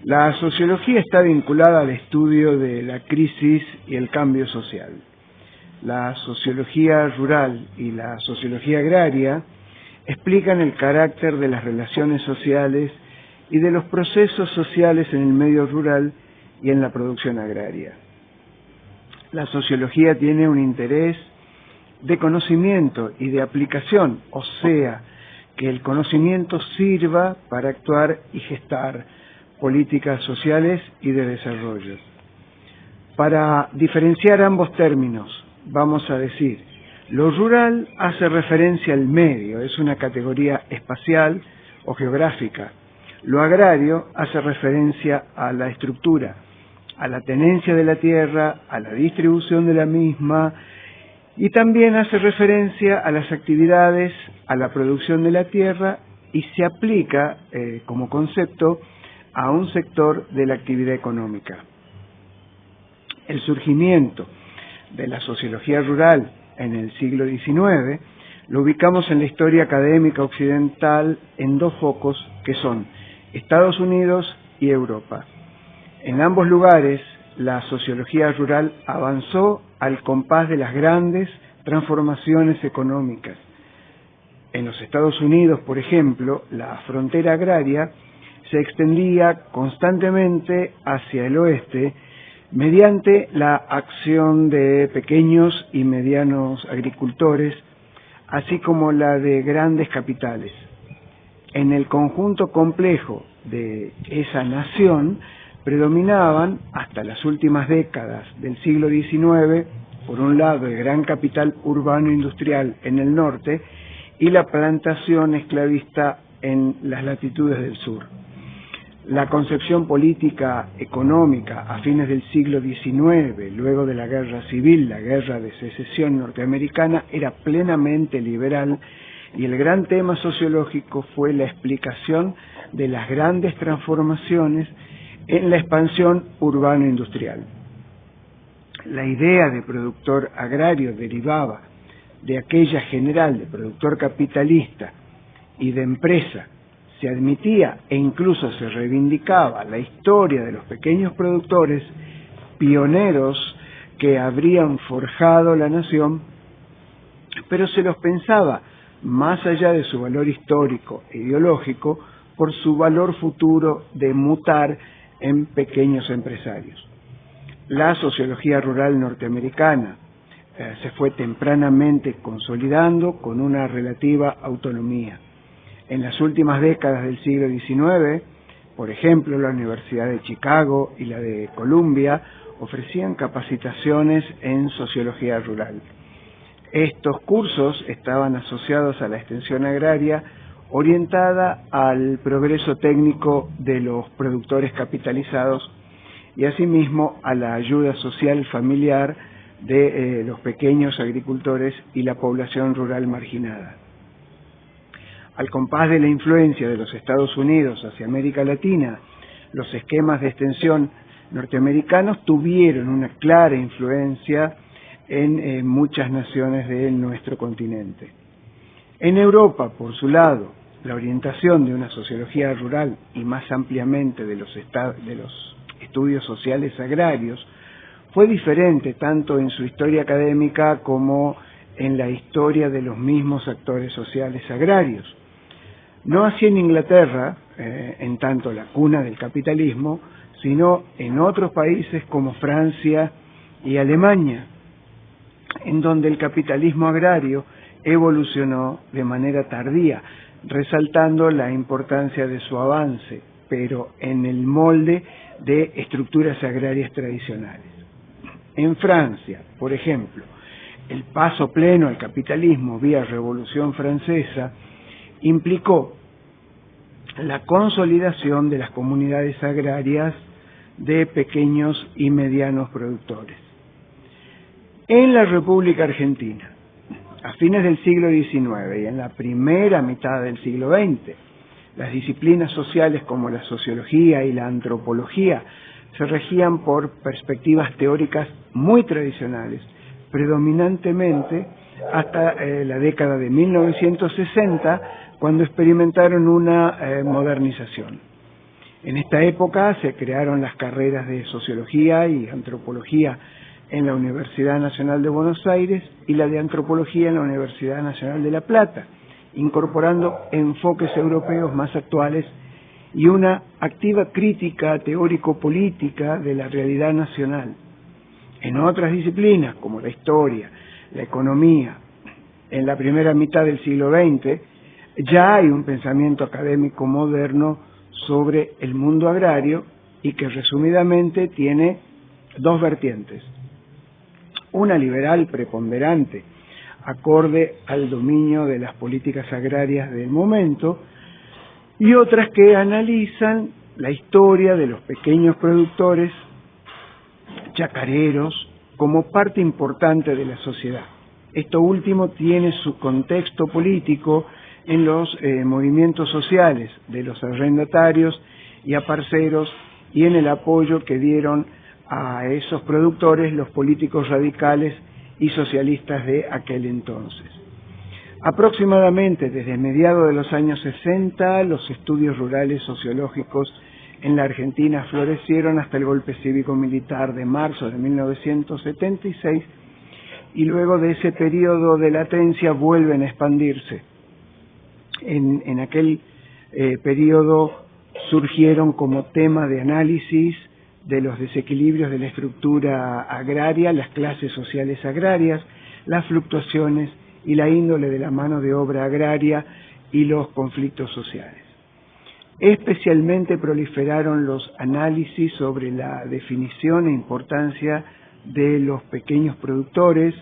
La sociología está vinculada al estudio de la crisis y el cambio social. La sociología rural y la sociología agraria explican el carácter de las relaciones sociales y de los procesos sociales en el medio rural y en la producción agraria. La sociología tiene un interés de conocimiento y de aplicación, o sea, que el conocimiento sirva para actuar y gestar políticas sociales y de desarrollo. Para diferenciar ambos términos, vamos a decir, lo rural hace referencia al medio, es una categoría espacial o geográfica. Lo agrario hace referencia a la estructura, a la tenencia de la tierra, a la distribución de la misma, y también hace referencia a las actividades, a la producción de la tierra, y se aplica como concepto a un sector de la actividad económica. El surgimiento de la sociología rural en el siglo XIX lo ubicamos en la historia académica occidental en dos focos que son Estados Unidos y Europa. En ambos lugares, la sociología rural avanzó al compás de las grandes transformaciones económicas. En los Estados Unidos, por ejemplo, la frontera agraria se extendía constantemente hacia el oeste mediante la acción de pequeños y medianos agricultores, así como la de grandes capitales. En el conjunto complejo de esa nación predominaban, hasta las últimas décadas del siglo XIX, por un lado el gran capital urbano industrial en el norte y la plantación esclavista en las latitudes del sur. La concepción política económica a fines del siglo XIX, luego de la Guerra Civil, la Guerra de Secesión norteamericana, era plenamente liberal y el gran tema sociológico fue la explicación de las grandes transformaciones en la expansión urbano-industrial. La idea de productor agrario derivaba de aquella general de productor capitalista y de empresa. Se admitía e incluso se reivindicaba la historia de los pequeños productores pioneros que habrían forjado la nación, pero se los pensaba más allá de su valor histórico e ideológico por su valor futuro de mutar en pequeños empresarios. La sociología rural norteamericana se fue tempranamente consolidando con una relativa autonomía. En las últimas décadas del siglo XIX, por ejemplo, la Universidad de Chicago y la de Columbia ofrecían capacitaciones en sociología rural. Estos cursos estaban asociados a la extensión agraria orientada al progreso técnico de los productores capitalizados y asimismo a la ayuda social familiar de los pequeños agricultores y la población rural marginada. Al compás de la influencia de los Estados Unidos hacia América Latina, los esquemas de extensión norteamericanos tuvieron una clara influencia en muchas naciones de nuestro continente. En Europa, por su lado, la orientación de una sociología rural y más ampliamente de los estudios sociales agrarios fue diferente tanto en su historia académica como en la historia de los mismos actores sociales agrarios. No así en Inglaterra, en tanto la cuna del capitalismo, sino en otros países como Francia y Alemania, en donde el capitalismo agrario evolucionó de manera tardía, resaltando la importancia de su avance, pero en el molde de estructuras agrarias tradicionales. En Francia, por ejemplo, el paso pleno al capitalismo vía Revolución Francesa implicó la consolidación de las comunidades agrarias de pequeños y medianos productores. En la República Argentina, a fines del siglo XIX y en la primera mitad del siglo XX, las disciplinas sociales como la sociología y la antropología se regían por perspectivas teóricas muy tradicionales, predominantemente hasta la década de 1960, cuando experimentaron una modernización. En esta época se crearon las carreras de Sociología y Antropología en la Universidad Nacional de Buenos Aires y la de Antropología en la Universidad Nacional de La Plata, incorporando enfoques europeos más actuales y una activa crítica teórico-política de la realidad nacional. En otras disciplinas, como la historia, la economía, en la primera mitad del siglo XX, ya hay un pensamiento académico moderno sobre el mundo agrario y que resumidamente tiene dos vertientes. Una liberal preponderante, acorde al dominio de las políticas agrarias del momento, y otras que analizan la historia de los pequeños productores chacareros como parte importante de la sociedad. Esto último tiene su contexto político en los movimientos sociales de los arrendatarios y aparceros y en el apoyo que dieron a esos productores los políticos radicales y socialistas de aquel entonces. Aproximadamente desde mediados de los años 60, los estudios rurales sociológicos en la Argentina florecieron hasta el golpe cívico-militar de marzo de 1976 y luego de ese periodo de latencia vuelven a expandirse. En aquel periodo surgieron como tema de análisis de los desequilibrios de la estructura agraria, las clases sociales agrarias, las fluctuaciones y la índole de la mano de obra agraria y los conflictos sociales. Especialmente proliferaron los análisis sobre la definición e importancia de los pequeños productores,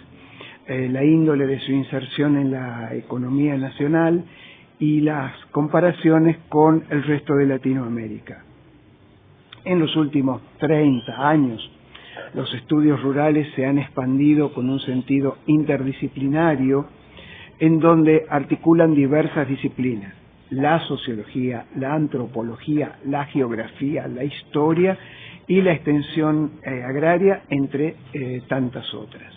la índole de su inserción en la economía nacional y las comparaciones con el resto de Latinoamérica. En los últimos 30 años, los estudios rurales se han expandido con un sentido interdisciplinario en donde articulan diversas disciplinas: la sociología, la antropología, la geografía, la historia y la extensión agraria, entre tantas otras.